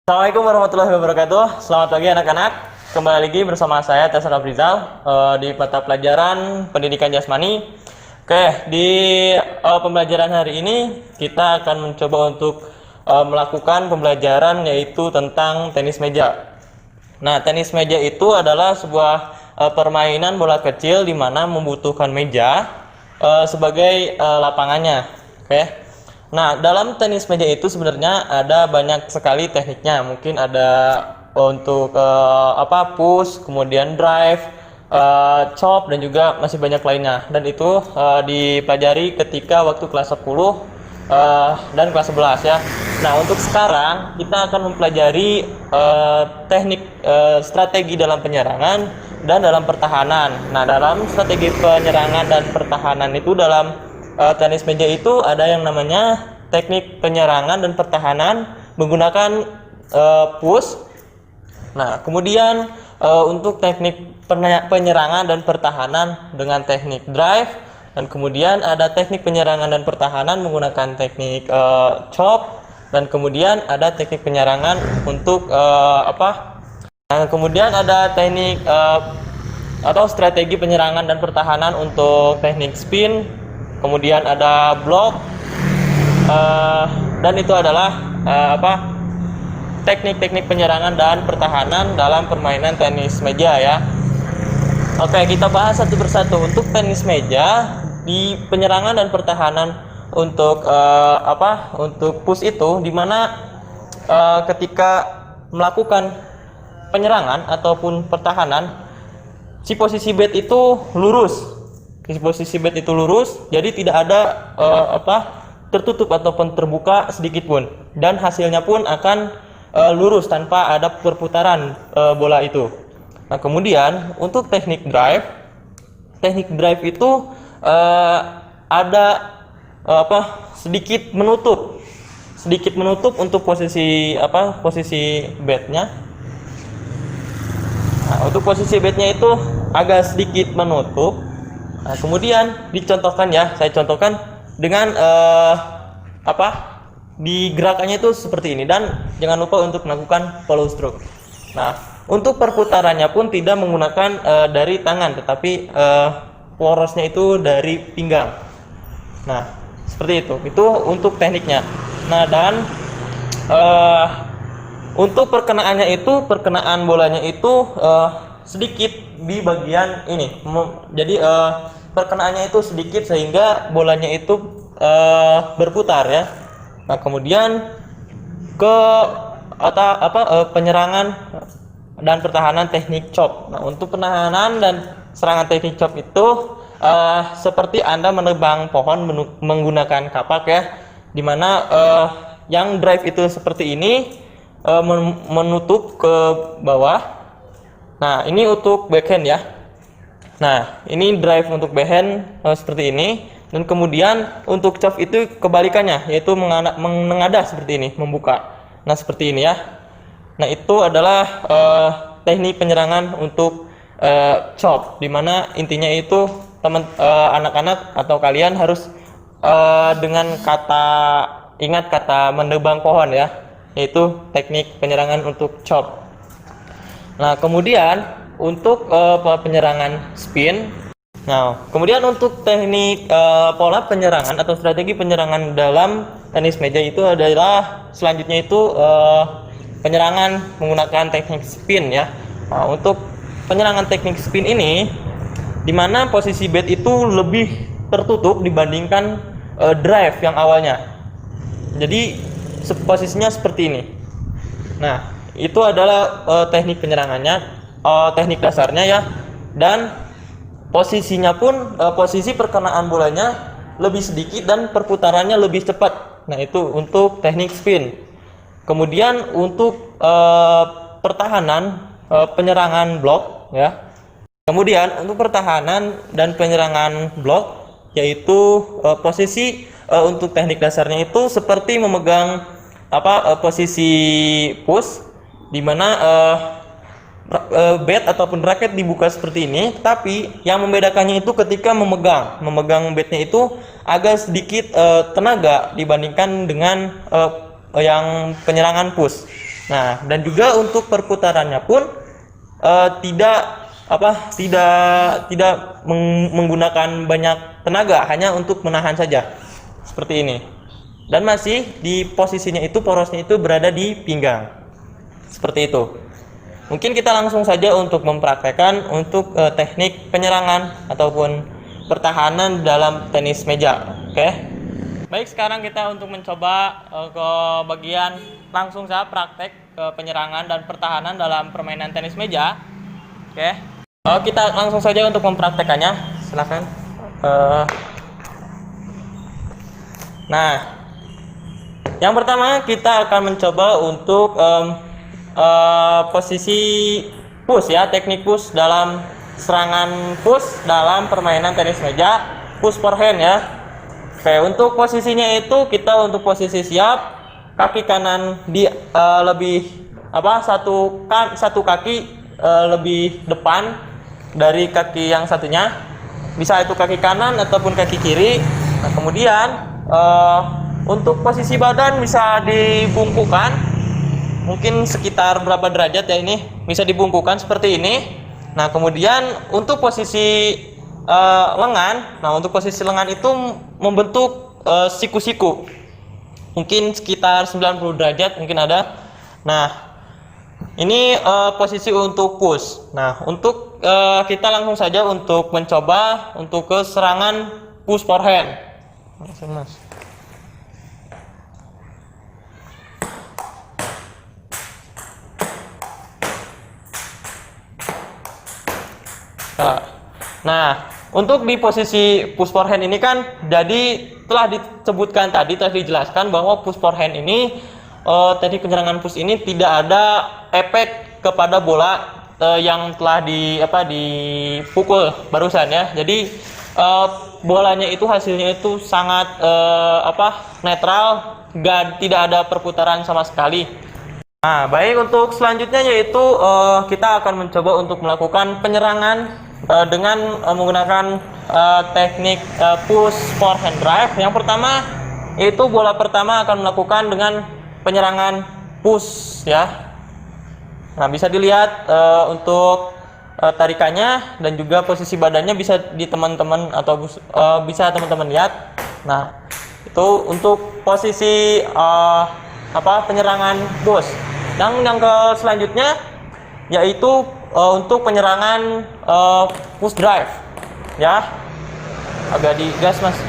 Assalamualaikum warahmatullahi wabarakatuh. Selamat pagi anak-anak. Kembali lagi bersama saya Tasar Afrizal di mata pelajaran Pendidikan Jasmani. Oke, di pembelajaran hari ini kita akan mencoba untuk melakukan pembelajaran yaitu tentang tenis meja. Nah, tenis meja itu adalah sebuah permainan bola kecil di mana membutuhkan meja sebagai lapangannya. Oke. Nah, dalam tenis meja itu sebenarnya ada banyak sekali tekniknya. Mungkin ada untuk push, kemudian drive, chop, dan juga masih banyak lainnya. Dan itu dipelajari ketika waktu kelas 10 dan kelas 11 ya. Nah, untuk sekarang kita akan mempelajari teknik strategi dalam penyerangan dan dalam pertahanan. Nah, dalam strategi penyerangan dan pertahanan itu dalam tenis meja itu ada yang namanya teknik penyerangan dan pertahanan menggunakan push. Nah, kemudian untuk teknik penyerangan dan pertahanan dengan teknik drive, dan kemudian ada teknik penyerangan dan pertahanan menggunakan teknik chop, dan kemudian ada teknik penyerangan untuk Nah, kemudian ada teknik atau strategi penyerangan dan pertahanan untuk teknik spin. Kemudian ada block, dan itu adalah teknik-teknik penyerangan dan pertahanan dalam permainan tenis meja ya. Oke, kita bahas satu persatu. Untuk tenis meja, di penyerangan dan pertahanan untuk untuk push itu dimana ketika melakukan penyerangan ataupun pertahanan, si posisi bat itu lurus. Posisi bat itu lurus, jadi tidak ada tertutup ataupun terbuka sedikit pun, dan hasilnya pun akan lurus tanpa ada perputaran bola itu. Nah, kemudian untuk teknik drive itu ada sedikit menutup untuk posisi batnya. Nah, untuk posisi batnya itu agak sedikit menutup. Nah, kemudian dicontohkan ya, saya contohkan dengan digerakannya itu seperti ini, dan jangan lupa untuk melakukan follow stroke. Nah, untuk perputarannya pun tidak menggunakan dari tangan, tetapi porosnya itu dari pinggang. Nah, seperti itu. Itu untuk tekniknya. Nah, dan untuk perkenaan bolanya itu sedikit di bagian ini. Jadi perkenaannya itu sedikit sehingga bolanya itu berputar ya. Nah, kemudian penyerangan dan pertahanan teknik chop. Nah, untuk pertahanan dan serangan teknik chop itu seperti Anda menebang pohon menggunakan kapak ya, dimana yang drive itu seperti ini menutup ke bawah. Nah, ini untuk backhand ya. Nah, ini drive untuk backhand seperti ini, dan kemudian untuk chop itu kebalikannya, yaitu mengadah seperti ini, membuka. Nah, seperti ini ya. Nah, itu adalah teknik penyerangan untuk chop, dimana intinya itu anak-anak atau kalian harus dengan ingat kata menebang pohon ya, yaitu teknik penyerangan untuk chop. Nah, kemudian untuk penyerangan spin. Nah, kemudian untuk teknik pola penyerangan atau strategi penyerangan dalam tenis meja itu adalah selanjutnya itu penyerangan menggunakan teknik spin ya. Nah, untuk penyerangan teknik spin ini, dimana posisi bat itu lebih tertutup dibandingkan drive yang awalnya. Jadi posisinya seperti ini. Nah, itu adalah teknik penyerangannya, teknik dasarnya ya, dan posisinya pun posisi perkenaan bolanya lebih sedikit dan perputarannya lebih cepat. Nah, itu untuk teknik spin. Kemudian untuk pertahanan penyerangan blok ya. Kemudian untuk pertahanan dan penyerangan blok, yaitu posisi untuk teknik dasarnya itu seperti memegang posisi push, di mana bat ataupun raket dibuka seperti ini, tapi yang membedakannya itu ketika memegang batnya itu agak sedikit tenaga dibandingkan dengan yang penyerangan push. Nah, dan juga untuk perputarannya pun tidak menggunakan banyak tenaga, hanya untuk menahan saja seperti ini. Dan masih di posisinya itu, porosnya itu berada di pinggang seperti itu. Mungkin kita langsung saja untuk mempraktekkan untuk teknik penyerangan ataupun pertahanan dalam tenis meja. Oke. Baik, sekarang kita untuk mencoba ke bagian langsung saja praktek penyerangan dan pertahanan dalam permainan tenis meja. Oke. Kita langsung saja untuk mempraktekannya. Silakan. Nah, yang pertama kita akan mencoba untuk posisi push ya, teknik push dalam serangan push dalam permainan tenis meja, push forehand ya. Oke, untuk posisinya itu kita untuk posisi siap, kaki kanan di lebih satu kaki lebih depan dari kaki yang satunya, bisa itu kaki kanan ataupun kaki kiri. Nah, kemudian untuk posisi badan bisa dibungkukan, mungkin sekitar berapa derajat ya, ini bisa dibungkukan seperti ini. Nah, kemudian untuk posisi lengan, nah untuk posisi lengan itu membentuk siku-siku, mungkin sekitar 90 derajat mungkin ada. Nah, ini posisi untuk push. Nah, untuk kita langsung saja untuk mencoba untuk ke serangan push forehand. Mas. Nah, untuk di posisi push forehand ini kan jadi telah disebutkan tadi, telah dijelaskan bahwa push forehand ini tadi penyerangan push ini tidak ada efek kepada bola yang telah dipukul barusan ya. Jadi bolanya itu hasilnya itu sangat netral, tidak ada perputaran sama sekali. Nah, baik, untuk selanjutnya yaitu kita akan mencoba untuk melakukan penyerangan dengan menggunakan teknik push forehand drive. Yang pertama yaitu bola pertama akan melakukan dengan penyerangan push ya. Nah, bisa dilihat untuk tarikannya dan juga posisi badannya bisa di teman-teman atau bisa teman-teman lihat. Nah, itu untuk posisi penyerangan push. Dan yang ke selanjutnya yaitu untuk penyerangan push drive ya, agak digas mas.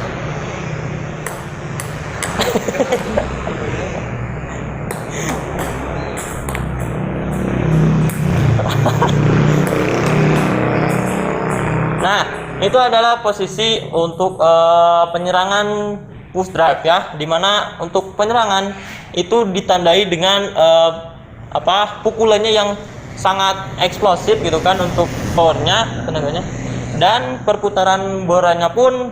Nah, itu adalah posisi untuk penyerangan push drive ya, dimana untuk penyerangan itu ditandai dengan pukulannya yang sangat eksplosif gitu kan, untuk powernya, tenaganya, dan perputaran bolanya pun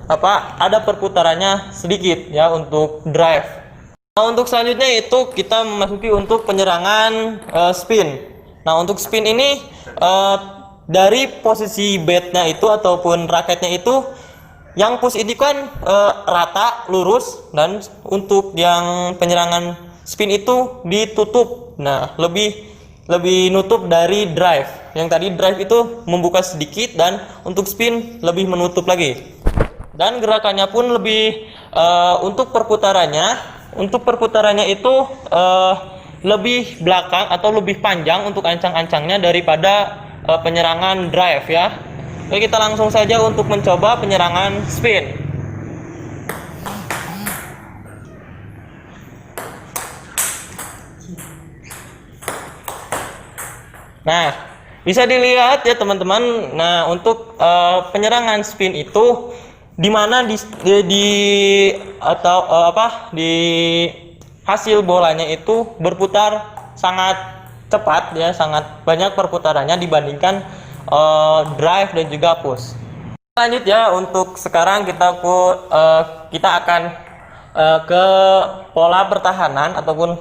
ada perputarannya sedikit ya untuk drive. Nah, untuk selanjutnya itu kita memasuki untuk penyerangan spin. Nah, untuk spin ini dari posisi batnya itu ataupun raketnya itu, yang push ini kan rata lurus, dan untuk yang penyerangan spin itu ditutup. Nah, lebih nutup dari drive. Yang tadi drive itu membuka sedikit, dan untuk spin lebih menutup lagi. Dan gerakannya pun lebih untuk perputarannya itu lebih belakang atau lebih panjang untuk ancang-ancangnya daripada penyerangan drive ya. Oke, kita langsung saja untuk mencoba penyerangan spin. Nah, bisa dilihat ya teman-teman. Nah, untuk penyerangan spin itu di mana di hasil bolanya itu berputar sangat cepat ya, sangat banyak perputarannya dibandingkan drive dan juga push. Lanjut ya, untuk sekarang kita akan ke pola pertahanan ataupun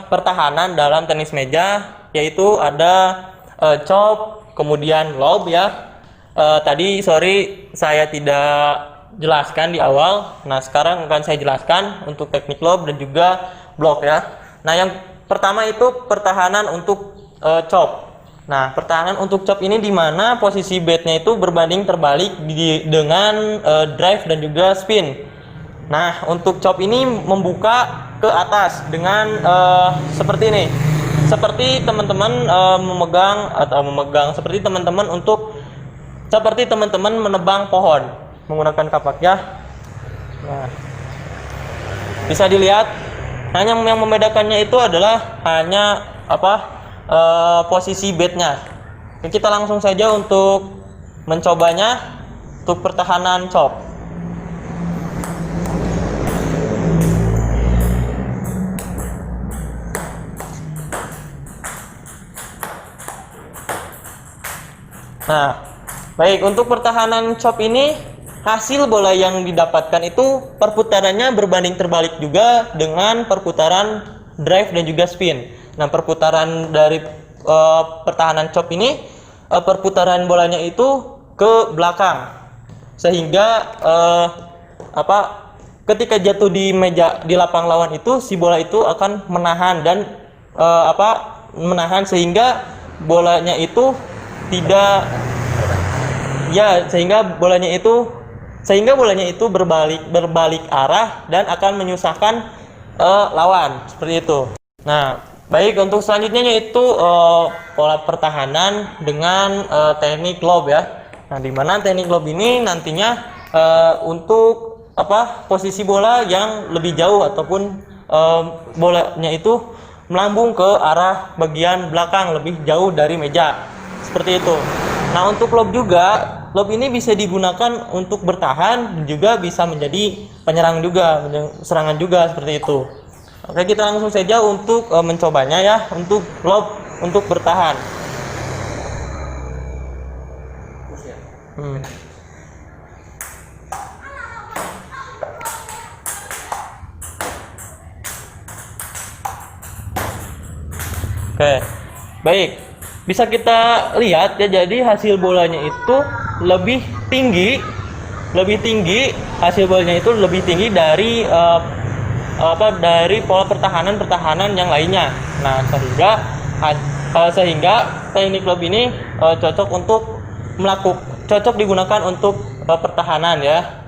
pertahanan dalam tenis meja, yaitu ada chop, kemudian lob ya. Tadi saya tidak jelaskan di awal. Nah, sekarang akan saya jelaskan untuk teknik lob dan juga block ya. Nah, yang pertama itu pertahanan untuk chop. Nah, pertahanan untuk chop ini di mana posisi bednya itu berbanding terbalik dengan drive dan juga spin. Nah, untuk chop ini membuka ke atas dengan seperti ini. Seperti teman-teman seperti teman-teman menebang pohon menggunakan kapak ya. Nah, bisa dilihat hanya yang membedakannya itu adalah hanya posisi bednya. Kita langsung saja untuk mencobanya untuk pertahanan chop. Nah, baik, untuk pertahanan chop ini hasil bola yang didapatkan itu perputarannya berbanding terbalik juga dengan perputaran drive dan juga spin. Nah, perputaran dari pertahanan chop ini perputaran bolanya itu ke belakang, sehingga ketika jatuh di meja di lapang lawan itu si bola itu akan menahan dan menahan sehingga bolanya itu tidak sehingga bolanya itu berbalik arah dan akan menyusahkan lawan seperti itu. Nah, baik, untuk selanjutnya yaitu pola pertahanan dengan teknik lob ya. Nah, di mana teknik lob ini nantinya untuk posisi bola yang lebih jauh ataupun bolanya itu melambung ke arah bagian belakang lebih jauh dari meja. Seperti itu. Nah, untuk lob ini bisa digunakan untuk bertahan dan juga bisa menjadi penyerang juga, serangan juga seperti itu. Oke, kita langsung saja untuk mencobanya ya, untuk lob untuk bertahan. Oke, baik. Bisa kita lihat ya, jadi hasil bolanya itu lebih tinggi hasil bolanya itu lebih tinggi dari dari pola pertahanan yang lainnya. Nah, sehingga teknik lob ini cocok digunakan untuk pertahanan ya.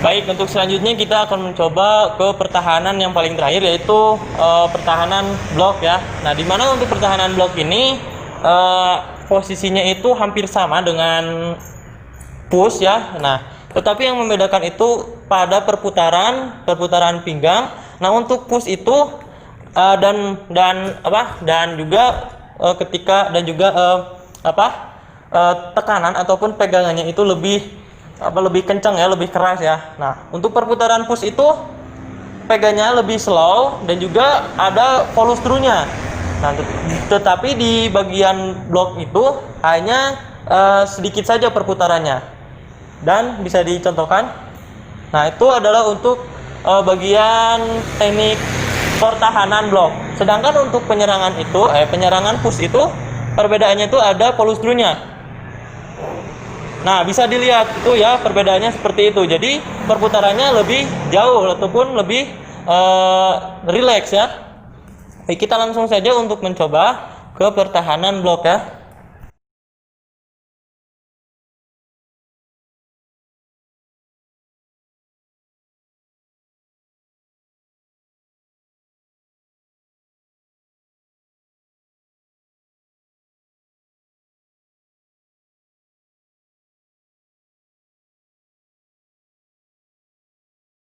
Baik, untuk selanjutnya kita akan mencoba ke pertahanan yang paling terakhir, yaitu pertahanan blok ya. Nah, di mana untuk pertahanan blok ini posisinya itu hampir sama dengan push ya. Nah, tetapi yang membedakan itu pada perputaran pinggang. Nah, untuk push itu dan juga tekanan ataupun pegangannya itu lebih kencang ya, lebih keras ya. Nah, untuk perputaran push itu pegangnya lebih slow dan juga ada follow through-nya. Nah, tetapi di bagian blok itu hanya sedikit saja perputarannya. Dan bisa dicontohkan. Nah, itu adalah untuk bagian teknik pertahanan blok. Sedangkan untuk penyerangan push itu perbedaannya itu ada follow through-nya. Nah, bisa dilihat itu ya, perbedaannya seperti itu. Jadi perputarannya lebih jauh ataupun lebih rileks ya. Baik, kita langsung saja untuk mencoba ke pertahanan blok ya.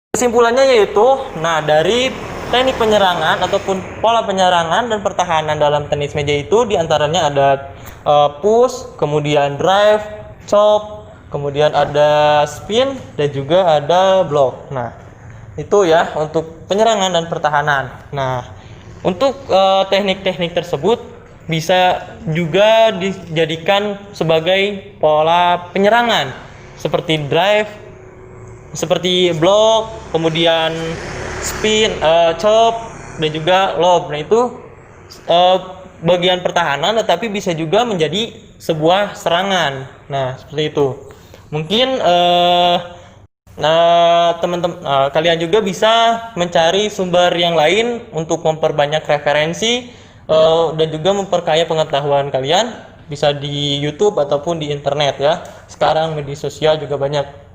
Kesimpulannya yaitu, nah, dari teknik penyerangan ataupun pola penyerangan dan pertahanan dalam tenis meja itu diantaranya ada push, kemudian drive, chop, kemudian ada spin dan juga ada block. Nah, itu ya untuk penyerangan dan pertahanan. Nah, untuk teknik-teknik tersebut bisa juga dijadikan sebagai pola penyerangan seperti drive, seperti block, kemudian spin, chop dan juga lob. Nah, itu bagian pertahanan tetapi bisa juga menjadi sebuah serangan. Nah, seperti itu. Mungkin Nah, teman-teman, kalian juga bisa mencari sumber yang lain untuk memperbanyak referensi dan juga memperkaya pengetahuan kalian, bisa di YouTube ataupun di internet ya. Sekarang media sosial juga banyak.